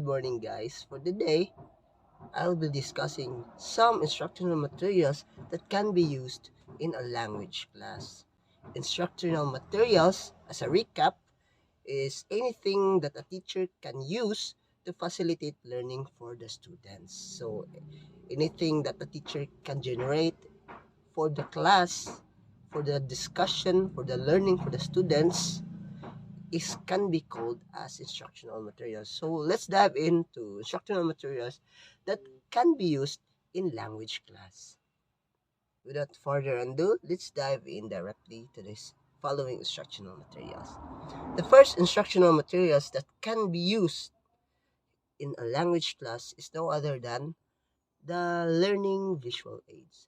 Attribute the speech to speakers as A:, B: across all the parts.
A: Good morning, guys. For today, I'll be discussing some instructional materials that can be used in a language class. Instructional materials, as a recap, is anything that a teacher can use to facilitate learning for the students. So, anything that the teacher can generate for the class, for the discussion, for the learning for the students, is can be called as instructional materials. So let's dive into instructional materials that can be used in language class. Without further ado, let's dive in directly to this following instructional materials. The first instructional materials that can be used in a language class is no other than the learning visual aids.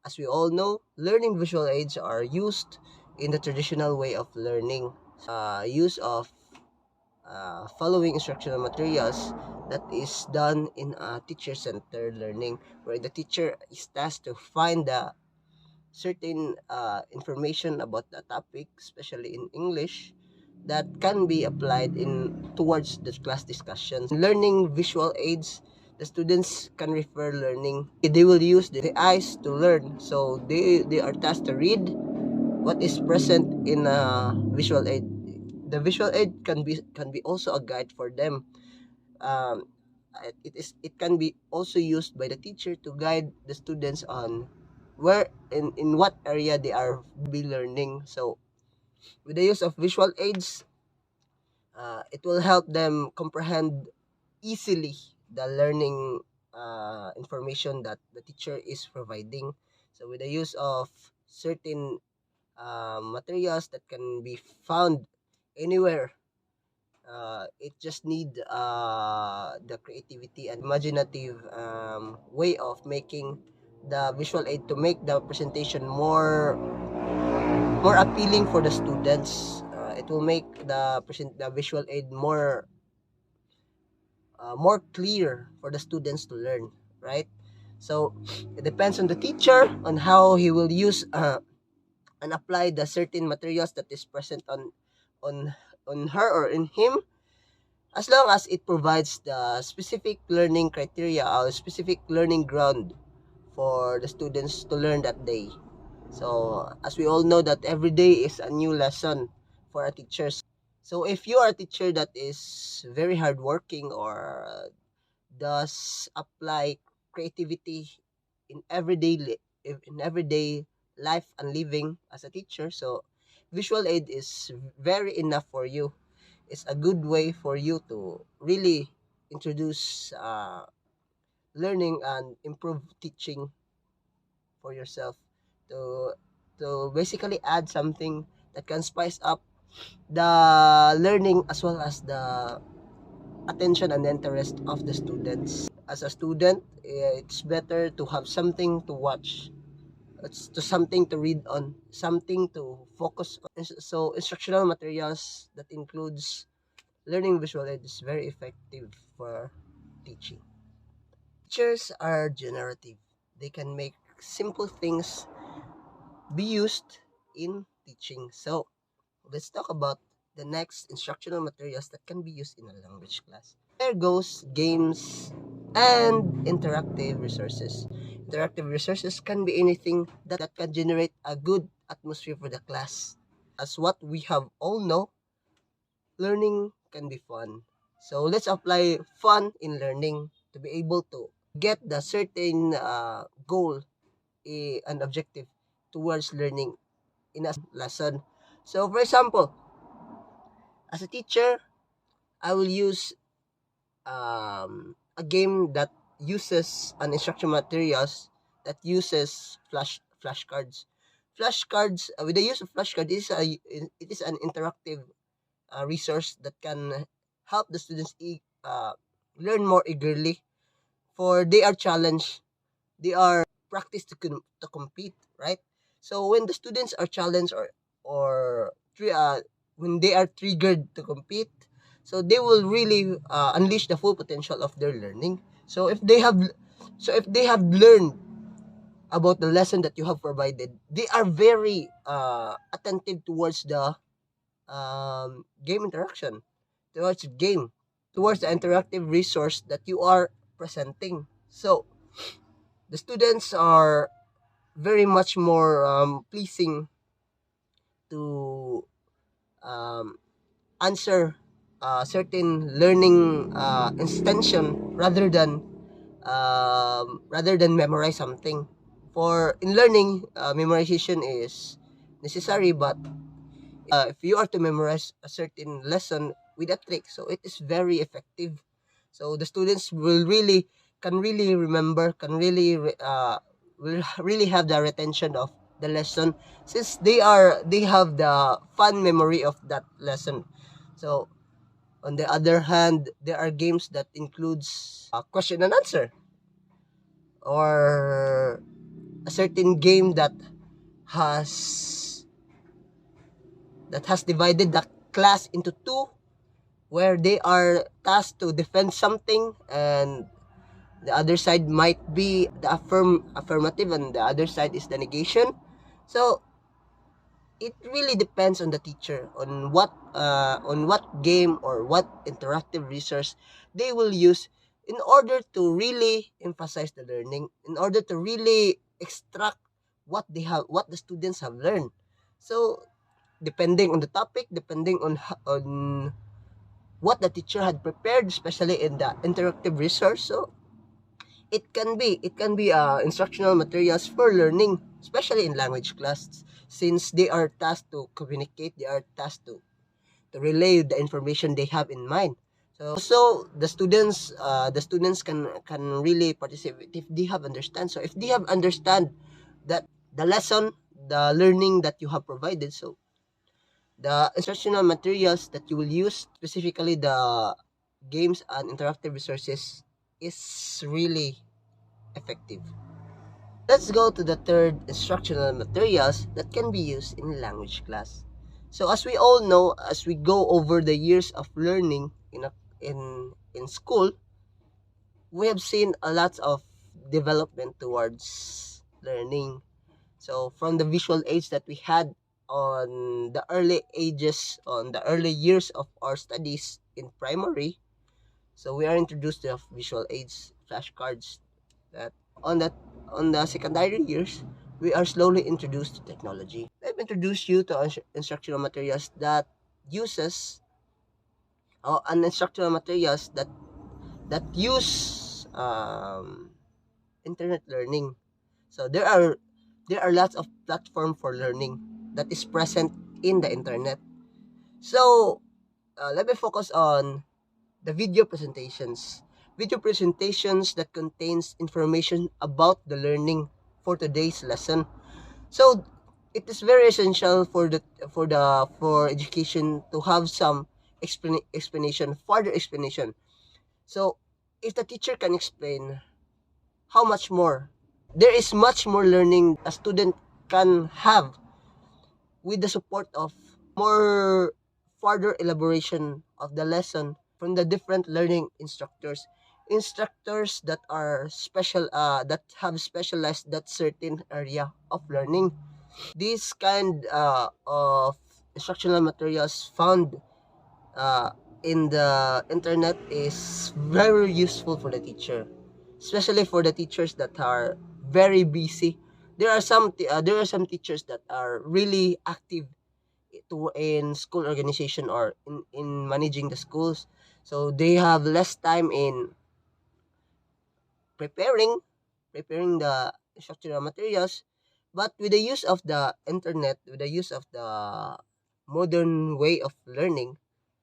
A: As we all know, learning visual aids are used in the traditional way of learning. Use of following instructional materials that is done in a teacher-centered learning, where the teacher is tasked to find the certain information about the topic, especially in English, that can be applied in towards the class discussions. Learning visual aids, the students can refer learning. They will use the eyes to learn, so they are tasked to read what is present in a visual aid. The visual aid can be also a guide for them. um, it can be also used by the teacher to guide the students on where in what area they are be learning. So with the use of visual aids, it will help them comprehend easily the learning information that the teacher is providing. So with the use of certain materials that can be found anywhere, it just need the creativity and imaginative way of making the visual aid to make the presentation more appealing for the students. It will make the visual aid more clear for the students to learn, right? So it depends on the teacher on how he will use and apply the certain materials that is present on on her or in him, as long as it provides the specific learning criteria or specific learning ground for the students to learn that day. So, as we all know that every day is a new lesson for our teachers. So, if you are a teacher that is very hardworking or does apply creativity in everyday life and living as a teacher, so visual aid is very enough for you. It's a good way for you to really introduce learning and improve teaching for yourself, to basically add something that can spice up the learning as well as the attention and interest of the students. As a student, it's better to have something to watch. It's to something to read on, something to focus on. So instructional materials that includes learning visual aid is very effective for teaching. Teachers are generative. They can make simple things be used in teaching. So let's talk about the next instructional materials that can be used in a language class. There goes games and interactive resources. Interactive resources can be anything that can generate a good atmosphere for the class. As what we have all know, learning can be fun. So let's apply fun in learning to be able to get the certain goal and objective towards learning in a lesson. So for example, as a teacher, I will use a game that uses an instruction materials that uses flashcards. Flashcards, with the use of flashcards, it is an interactive resource that can help the students learn more eagerly, for they are challenged, they are practiced to compete, right? So when the students are challenged or when they are triggered to compete, so they will really unleash the full potential of their learning. So if they have learned about the lesson that you have provided, they are very attentive towards the game interaction, towards game. towards the interactive resource that you are presenting. So the students are very much more pleasing to um, answer certain learning extension rather than memorize something. For in learning, memorization is necessary, but if you are to memorize a certain lesson with a trick, so it is very effective. So the students will really can really remember, will really have the retention of the lesson, since they have the fun memory of that lesson. So on the other hand, there are games that includes question and answer, or a certain game has has divided the class into two, where they are tasked to defend something, and the other side might be the affirmative and the other side is the negation. So it really depends on the teacher on what game or what interactive resource they will use in order to really emphasize the learning, in order to really extract what the students have learned. So depending on the topic, depending on what the teacher had prepared, especially in the interactive resource, so it can be instructional materials for learning, especially in language class, since they are tasked to communicate, they are tasked to relay the information they have in mind. So the students can really participate if they have understand. So if they have understand that the lesson, the learning that you have provided, so the instructional materials that you will use, specifically the games and interactive resources, is really effective. Let's go to the third instructional materials that can be used in language class. So as we all know, as we go over the years of learning in school, we have seen a lot of development towards learning. So from the visual aids that we had on the early years of our studies in primary, so we are introduced to visual aids, flashcards. That on that on the secondary years, we are slowly introduced to technology. Let me introduce you to instructional materials that uses and instructional materials that use internet learning. So there are lots of platform for learning that is present in the internet. So let me focus on the video presentations. Video presentations that contains information about the learning for today's lesson. So it is very essential for education to have some further explanation. So if the teacher can explain, how much more? There is much more learning a student can have with the support of more further elaboration of the lesson from the different learning instructors that are special that have specialized that certain area of learning. This kind of instructional materials found uh, in the internet is very useful for the teacher, especially for the teachers that are very busy. There are some teachers that are really active in school organization or in managing the schools, so they have less time in preparing the instructional materials. But with the use of the internet, with the use of the modern way of learning,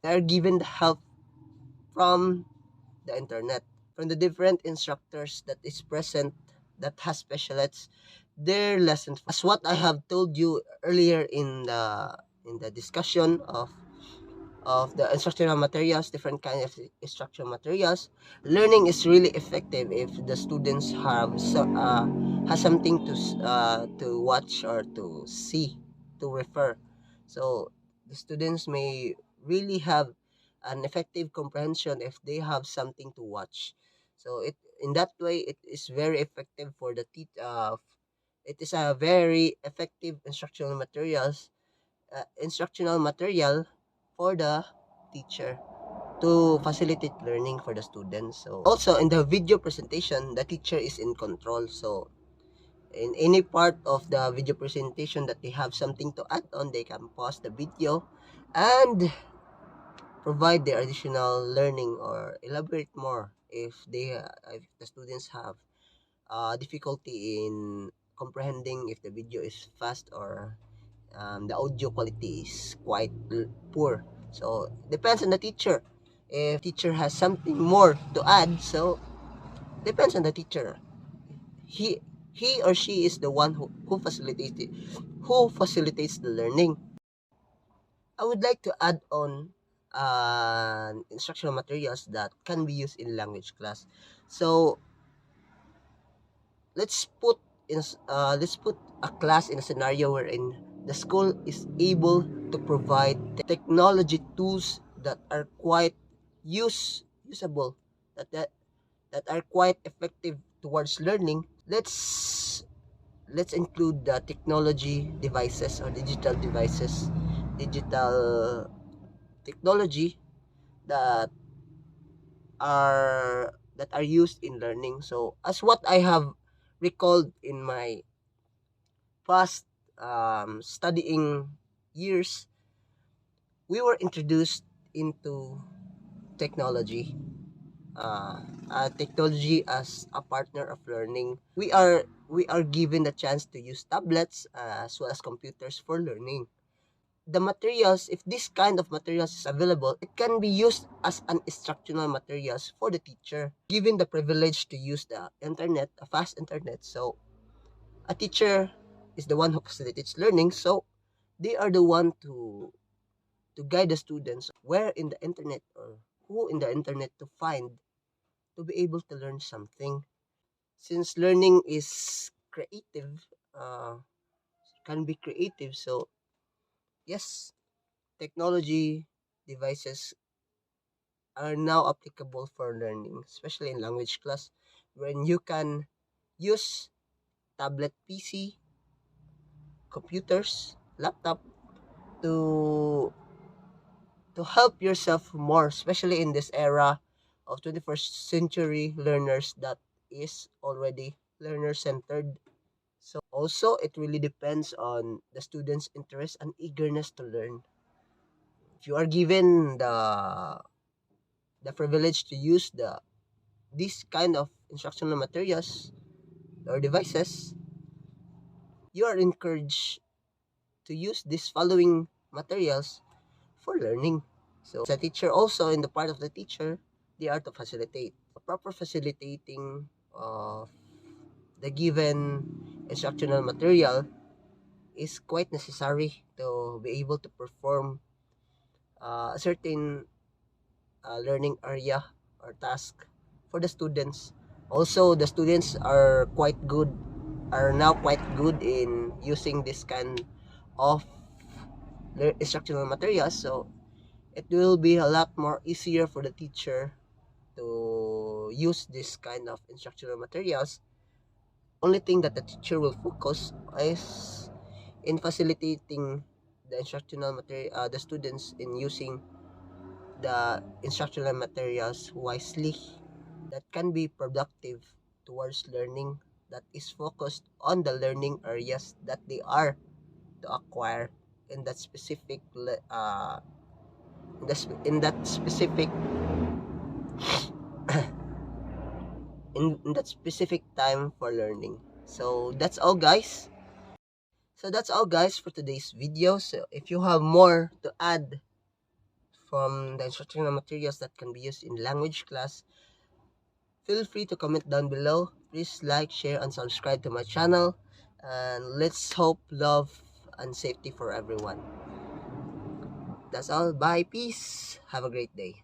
A: they are given the help from the internet, from the different instructors that is present, that has specialized their lessons. As what I have told you earlier in the discussion of the instructional materials, different kinds of instructional materials, learning is really effective if the students has something to watch or to see, to refer. So the students may really have an effective comprehension if they have something to watch. So it in that way it is very effective for the it is a very effective instructional material for the teacher. to facilitate learning for the students. So also in the video presentation, the teacher is in control. So in any part of the video presentation that they have something to add on, they can pause the video and provide their additional learning or elaborate more if the students have difficulty in comprehending, if the video is fast or the audio quality is quite poor. So depends on the teacher. If teacher has something more to add, so depends on the teacher. He he or she is the one who facilitates the learning. I would like to add on instructional materials that can be used in language class. So let's put let's put a class in a scenario wherein the school is able to provide technology tools that are quite usable, that are quite effective towards learning. Let's include the technology devices or digital technology that are used in learning. So as what I have recalled in my past studying years, we were introduced into technology, technology as a partner of learning. We are given the chance to use tablets as well as computers for learning. The materials, if this kind of materials is available, it can be used as an instructional materials for the teacher. Given the privilege to use the internet, a fast internet, so a teacher is the one who facilitates learning, so they are the one to guide the students where in the internet or who in the internet to find to be able to learn something. Since learning is creative, can be creative, so yes, technology devices are now applicable for learning, especially in language class, when you can use tablet PC, computers, laptop to help yourself more, especially in this era of 21st century learners that is already learner centered. So also it really depends on the student's interest and eagerness to learn. If you are given the privilege to use this kind of instructional materials or devices, you are encouraged to use these following materials for learning. So as a teacher also, in the part of the teacher, they are to facilitate. A proper facilitating of the given instructional material is quite necessary to be able to perform a certain learning area or task for the students. Also, the students are now quite good in using this kind of instructional materials. So it will be a lot more easier for the teacher to use this kind of instructional materials. Only thing that the teacher will focus is in facilitating the instructional material, the students in using the instructional materials wisely, that can be productive towards learning, that is focused on the learning areas that they are to acquire in that specific in that specific in that specific time for learning. So that's all, guys. For today's video. So if you have more to add from the instructional materials that can be used in language class, feel free to comment down below. Please like, share, and subscribe to my channel. And let's hope love and safety for everyone. That's all. Bye. Peace. Have a great day.